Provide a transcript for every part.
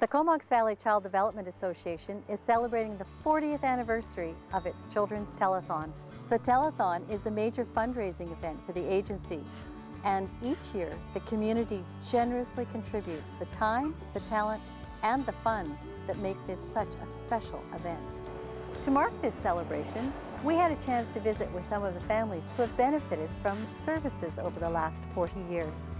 The Comox Valley Child Development Association is celebrating the 40th anniversary of its Children's Telethon. The Telethon is the major fundraising event for the agency, and each year the community generously contributes the time, the talent, and the funds that make this such a special event. To mark this celebration, we had a chance to visit with some of the families who have benefited from services over the last 40 years.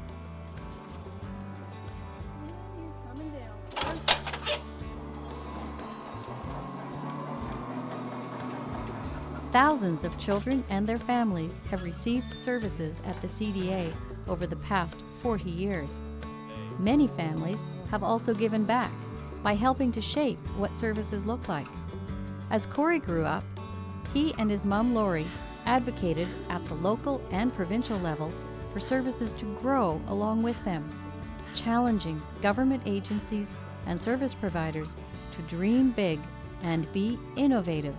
Thousands of children and their families have received services at the CDA over the past 40 years. Many families have also given back by helping to shape what services look like. As Cory grew up, he and his mom Lori advocated at the local and provincial level for services to grow along with them, challenging government agencies and service providers to dream big and be innovative.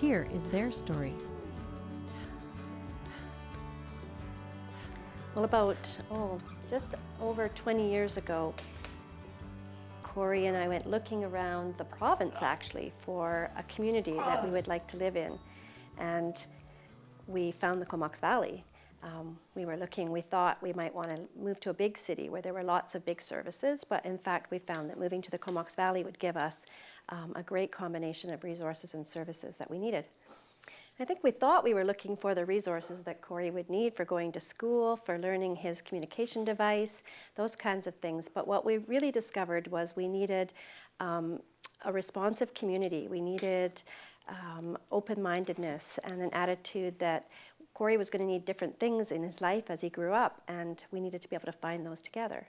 Here is their story. Well, about, just over 20 years ago, Cory and I went looking around the province actually for a community that we would like to live in. And we found the Comox Valley. We were looking, we thought we might want to move to a big city where there were lots of big services, but in fact we found that moving to the Comox Valley would give us a great combination of resources and services that we needed. I think we thought we were looking for the resources that Cory would need for going to school, for learning his communication device, those kinds of things. But what we really discovered was we needed a responsive community. We needed open-mindedness and an attitude that Cory was going to need different things in his life as he grew up, and we needed to be able to find those together.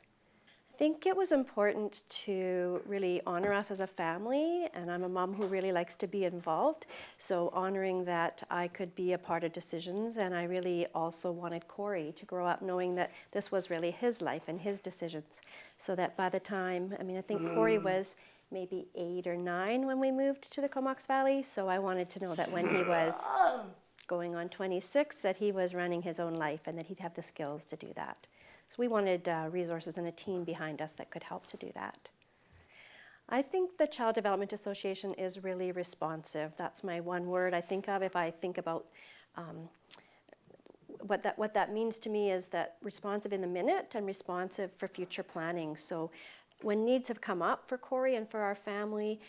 I think it was important to really honor us as a family, and I'm a mom who really likes to be involved, so honoring that I could be a part of decisions, and I really also wanted Cory to grow up knowing that this was really his life and his decisions, so that by the time, I think Cory was maybe 8 or 9 when we moved to the Comox Valley, so I wanted to know that when he was going on 26, that he was running his own life and that he'd have the skills to do that. So we wanted resources and a team behind us that could help to do that. I think the Child Development Association is really responsive. That's my one word I think of if I think about what that means to me is that responsive in the minute and responsive for future planning. So when needs have come up for Cory and for our family,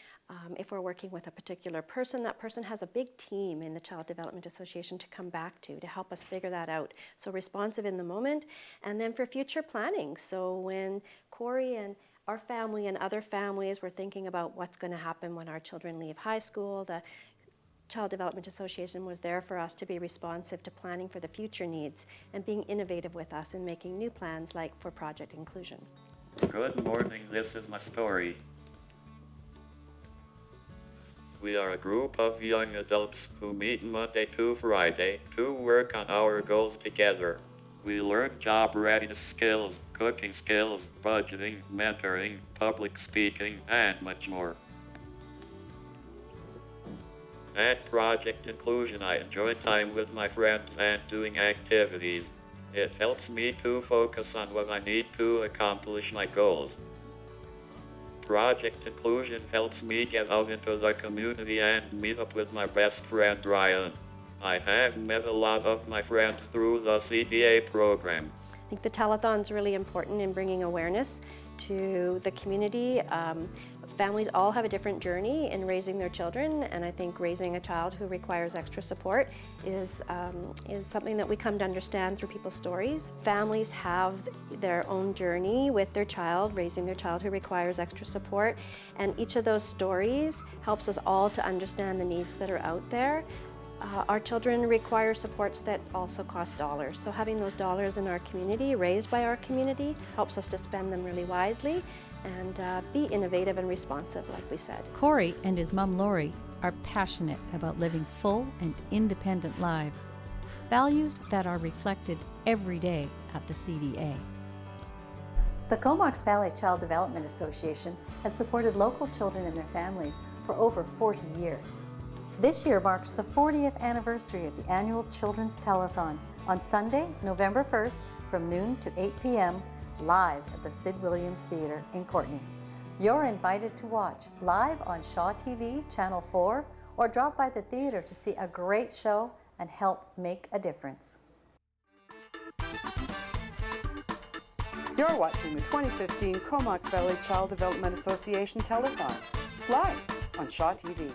if we're working with a particular person, that person has a big team in the Child Development Association to come back to help us figure that out. So responsive in the moment, and then for future planning. So when Cory and our family and other families were thinking about what's going to happen when our children leave high school, the Child Development Association was there for us to be responsive to planning for the future needs and being innovative with us and making new plans like for Project Inclusion. Good morning, this is my story. We are a group of young adults who meet Monday to Friday to work on our goals together. We learn job readiness skills, cooking skills, budgeting, mentoring, public speaking, and much more. At Project Inclusion, I enjoy time with my friends and doing activities. It helps me to focus on what I need to accomplish my goals. Project Inclusion helps me get out into the community and meet up with my best friend Ryan. I have met a lot of my friends through the CDA program. I think the telethon is really important in bringing awareness to the community. Families all have a different journey in raising their children, and I think raising a child who requires extra support is something that we come to understand through people's stories. Families have their own journey with their child, raising their child who requires extra support, and each of those stories helps us all to understand the needs that are out there. Our children require supports that also cost dollars, so having those dollars in our community, raised by our community, helps us to spend them really wisely and be innovative and responsive, like we said. Cory and his mom Lori are passionate about living full and independent lives, values that are reflected every day at the CDA. The Comox Valley Child Development Association has supported local children and their families for over 40 years. This year marks the 40th anniversary of the annual Children's Telethon on Sunday, November 1st from noon to 8 p.m. live at the Sid Williams Theatre in Courtenay. You're invited to watch live on Shaw TV, Channel 4, or drop by the theater to see a great show and help make a difference. You're watching the 2015 Comox Valley Child Development Association Telethon. It's live on Shaw TV.